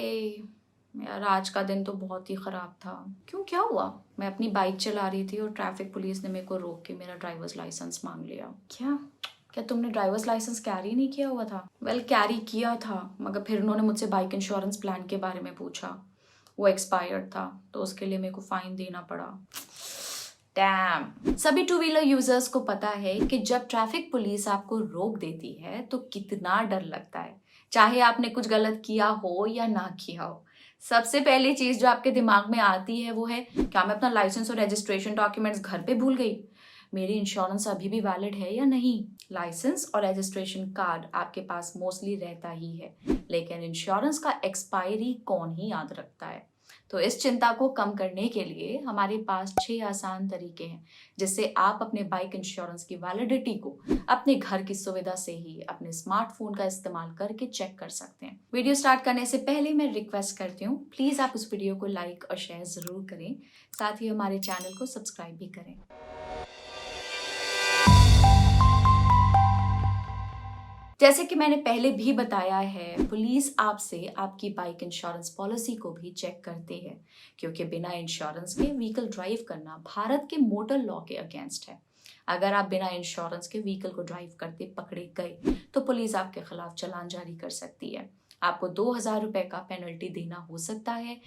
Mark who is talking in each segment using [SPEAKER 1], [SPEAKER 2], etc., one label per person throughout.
[SPEAKER 1] हे यार, आज का दिन तो बहुत ही ख़राब था। क्यों, क्या हुआ? मैं अपनी बाइक चला रही थी और ट्रैफिक पुलिस ने मेरे को रोक के मेरा ड्राइवर्स लाइसेंस मांग लिया। क्या क्या तुमने ड्राइवर्स लाइसेंस कैरी नहीं किया हुआ था? कैरी किया था, मगर फिर उन्होंने मुझसे बाइक इंश्योरेंस प्लान के बारे में पूछा। वो एक्सपायर्ड था, तो उसके लिए मेरे को फाइन देना पड़ा। डैम। सभी टू व्हीलर यूजर्स को पता है कि जब ट्रैफिक पुलिस आपको रोक देती है तो कितना डर लगता है, चाहे आपने कुछ गलत किया हो या ना किया हो। सबसे पहली चीज जो आपके दिमाग में आती है वो है, क्या मैं अपना लाइसेंस और रजिस्ट्रेशन डॉक्यूमेंट्स घर पे भूल गई? मेरी इंश्योरेंस अभी भी वैलिड है या नहीं? लाइसेंस और रजिस्ट्रेशन कार्ड आपके पास मोस्टली रहता ही है, लेकिन इंश्योरेंस का एक्सपायरी कौन ही याद रखता है? तो इस चिंता को कम करने के लिए हमारे पास 6 आसान तरीके हैं जिससे आप अपने बाइक इंश्योरेंस की वैलिडिटी को अपने घर की सुविधा से ही अपने स्मार्टफोन का इस्तेमाल करके चेक कर सकते हैं। वीडियो स्टार्ट करने से पहले मैं रिक्वेस्ट करती हूँ, प्लीज आप उस वीडियो को लाइक और शेयर जरूर करें, साथ ही हमारे चैनल को सब्सक्राइब भी करें। जैसे कि मैंने पहले भी बताया है, पुलिस आपसे आपकी बाइक इंश्योरेंस पॉलिसी को भी चेक करती है, क्योंकि बिना इंश्योरेंस के व्हीकल ड्राइव करना भारत के मोटर लॉ के अगेंस्ट है। अगर आप बिना इंश्योरेंस के व्हीकल को ड्राइव करते पकड़े गए तो पुलिस आपके खिलाफ चालान जारी कर सकती है। आपको 2,000 रुपए का पेनल्टी देना हो सकता है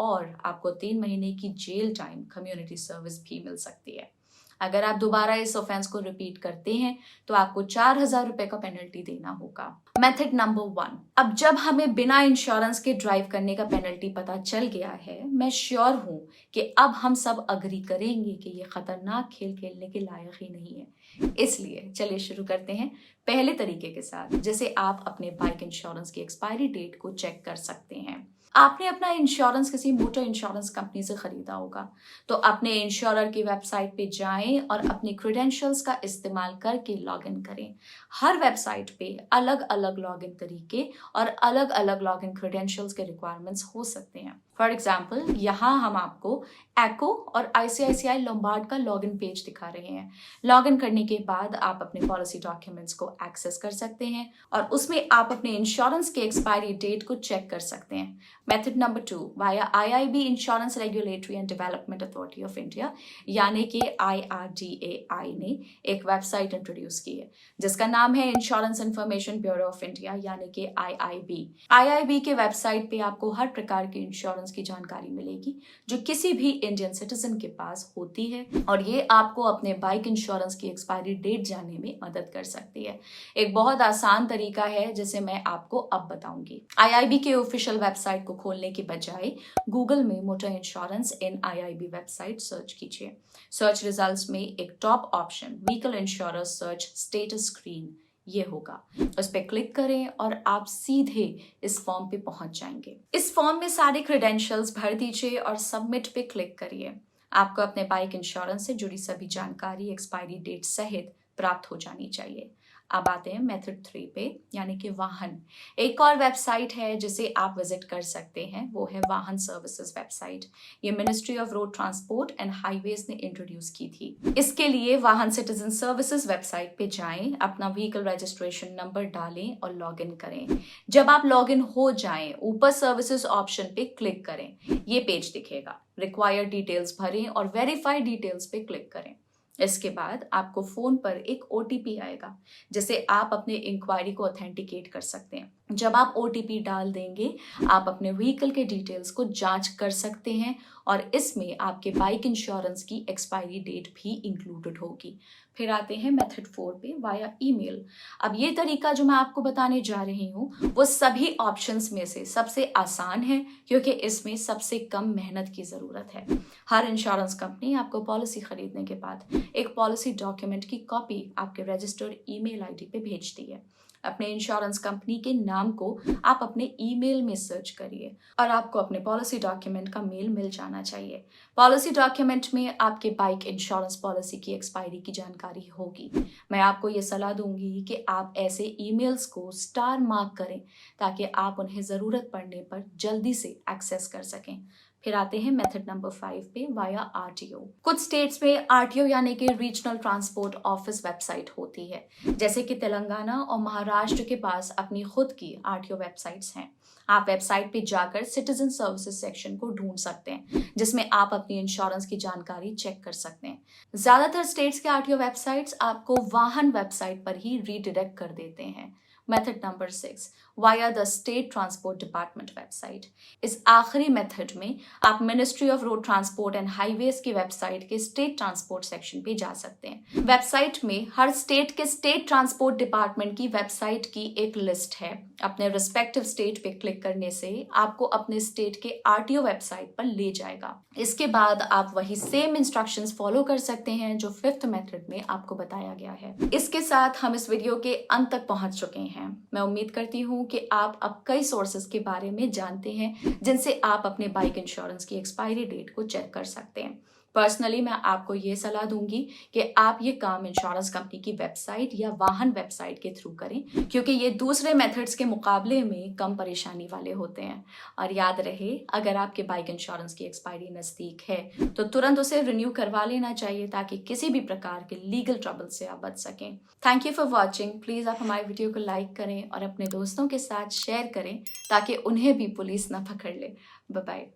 [SPEAKER 1] और आपको 3 महीने की जेल टाइम, कम्युनिटी सर्विस भी मिल सकती है। अगर आप दोबारा इस ऑफेंस को रिपीट करते हैं तो आपको 4,000 रुपए का पेनल्टी देना होगा। Method number 1। अब जब हमें बिना इंश्योरेंस के ड्राइव करने का पेनल्टी पता चल गया है, मैं श्योर हूं कि अब हम सब अग्री करेंगे कि ये खतरनाक खेल खेलने के लायक ही नहीं है। इसलिए चलिए शुरू करते हैं पहले तरीके के साथ, जिसे आप अपने बाइक इंश्योरेंस की एक्सपायरी डेट को चेक कर सकते हैं। आपने अपना इंश्योरेंस किसी मोटर इंश्योरेंस कंपनी से खरीदा होगा, तो अपने इंश्योरर की वेबसाइट पे जाएं और अपने क्रेडेंशियल्स का इस्तेमाल करके लॉगिन करें। हर वेबसाइट पे अलग अलग लॉगिन तरीके और अलग अलग लॉगिन क्रेडेंशियल्स के रिक्वायरमेंट्स हो सकते हैं। फॉर एग्जाम्पल, यहाँ हम आपको एको और ICICI लोम्बार्ड का लॉगिन पेज दिखा रहे हैं। लॉगिन करने के बाद आप अपने पॉलिसी डॉक्यूमेंट्स को एक्सेस कर सकते हैं और उसमें आप अपने इंश्योरेंस के एक्सपायरी डेट को चेक कर सकते हैं। Method number 2, via IIB insurance regulatory and development authority of India यानी कि IRDAI ने एक वेबसाइट इंट्रोड्यूस की है जिसका नाम है insurance information bureau of India यानी कि IIB। IIB के वेबसाइट पे आपको हर प्रकार के इंश्योरेंस की जानकारी मिलेगी जो किसी भी इंडियन सिटीजन के पास होती है, और ये आपको अपने बाइक इंश्योरेंस की एक्सपायरी डेट जानने में मदद कर सकती है। एक बहुत आसान तरीका है जिसे मैं आपको अब बताऊंगी। IIB के ऑफिशियल वेबसाइट को खोलने के बजाय गूगल में मोटर इंश्योरेंस इन IIB वेबसाइट सर्च कीजिए। सर्च रिजल्ट्स में एक top option vehicle insurance search status screen ये होगा, उस पर क्लिक करें और आप सीधे इस फॉर्म पे पहुंच जाएंगे। इस फॉर्म में सारे क्रेडेंशियल्स भर दीजिए और सबमिट पे क्लिक करिए। आपको अपने बाइक इंश्योरेंस से जुड़ी सभी जानकारी एक्सपायरी डेट सहित प्राप्त हो जानी चाहिए। अब आते हैं मेथड 3 पे, यानी कि वाहन। एक और वेबसाइट है जिसे आप विजिट कर सकते हैं, वो है वाहन सर्विसेज वेबसाइट। ये ministry of road transport and highways ने इंट्रोड्यूस की थी। इसके लिए वाहन सिटीजन सर्विसेज वेबसाइट पे जाएं, अपना व्हीकल रजिस्ट्रेशन नंबर डालें और लॉग इन करें। जब आप लॉग इन हो जाएं, ऊपर सर्विसेज ऑप्शन पे क्लिक करें, ये पेज दिखेगा। रिक्वायर्ड डिटेल्स भरें और वेरीफाई डिटेल्स पे क्लिक करें। इसके बाद आपको फोन पर एक OTP आएगा जिसे आप अपने इंक्वायरी को ऑथेंटिकेट कर सकते हैं। जब आप OTP डाल देंगे, आप अपने व्हीकल के डिटेल्स को जांच कर सकते हैं और इसमें आपके बाइक इंश्योरेंस की एक्सपायरी डेट भी इंक्लूडेड होगी। फिर आते हैं मेथड 4 पे, वाया ईमेल। अब ये तरीका जो मैं आपको बताने जा रही हूँ वो सभी ऑप्शंस में से सबसे आसान है, क्योंकि इसमें सबसे कम मेहनत की जरूरत है। हर इंश्योरेंस कंपनी आपको पॉलिसी खरीदने के बाद एक पॉलिसी डॉक्यूमेंट की कॉपी आपके रजिस्टर्ड ईमेल आईडी पे भेजती है। अपने इंश्योरेंस कंपनी के नाम को आप अपने ईमेल में सर्च करिए और आपको अपने पॉलिसी डॉक्यूमेंट का मेल मिल जाना चाहिए। पॉलिसी डॉक्यूमेंट में आपके बाइक इंश्योरेंस पॉलिसी की एक्सपायरी की जानकारी होगी। मैं आपको ये सलाह दूंगी कि आप ऐसे ईमेल्स को स्टार मार्क करें ताकि आप उन्हें ज़रूरत पड़ने पर जल्दी से एक्सेस कर सकें। फिर आते हैं मेथड नंबर 5 पे, वाया RTO। कुछ स्टेट्स में RTO यानी कि रीजनल ट्रांसपोर्ट ऑफिस वेबसाइट होती है, जैसे कि तेलंगाना और महाराष्ट्र के पास अपनी खुद की RTO वेबसाइट्स हैं। आप वेबसाइट पे जाकर सिटीजन सर्विसेज सेक्शन को ढूंढ सकते हैं, जिसमें आप अपनी इंश्योरेंस की जानकारी चेक कर सकते हैं। ज्यादातर स्टेट्स के आरटीओ वेबसाइट्स आपको वाहन वेबसाइट पर ही रीडायरेक्ट कर देते हैं। Method number 6, via the state transport department website. इस आखिरी मेथड में आप ministry of road transport and highways की वेबसाइट के स्टेट ट्रांसपोर्ट सेक्शन पे जा सकते हैं। वेबसाइट में हर स्टेट के स्टेट ट्रांसपोर्ट डिपार्टमेंट की वेबसाइट की एक लिस्ट है। अपने रिस्पेक्टिव स्टेट पे क्लिक करने से आपको अपने स्टेट के आरटीओ वेबसाइट पर ले जाएगा। इसके बाद आप वही सेम इंस्ट्रक्शंस फॉलो कर सकते हैं जो 5th मेथड में आपको बताया गया है। इसके साथ हम इस वीडियो के अंत तक पहुंच चुके हैं। मैं उम्मीद करती हूँ कि आप अब कई सोर्सेज के बारे में जानते हैं जिनसे आप अपने बाइक इंश्योरेंस की एक्सपायरी डेट को चेक कर सकते हैं। पर्सनली मैं आपको ये सलाह दूंगी कि आप ये काम इंश्योरेंस कंपनी की वेबसाइट या वाहन वेबसाइट के थ्रू करें, क्योंकि ये दूसरे मेथड्स के मुकाबले में कम परेशानी वाले होते हैं। और याद रहे, अगर आपके बाइक इंश्योरेंस की एक्सपायरी नज़दीक है तो तुरंत उसे रिन्यू करवा लेना चाहिए, ताकि किसी भी प्रकार के लीगल ट्रबल से आप बच सकें। Thank you for watching. Please आप हमारे वीडियो को लाइक करें और अपने दोस्तों के साथ शेयर करें, ताकि उन्हें भी पुलिस ना पकड़ ले। Bye bye.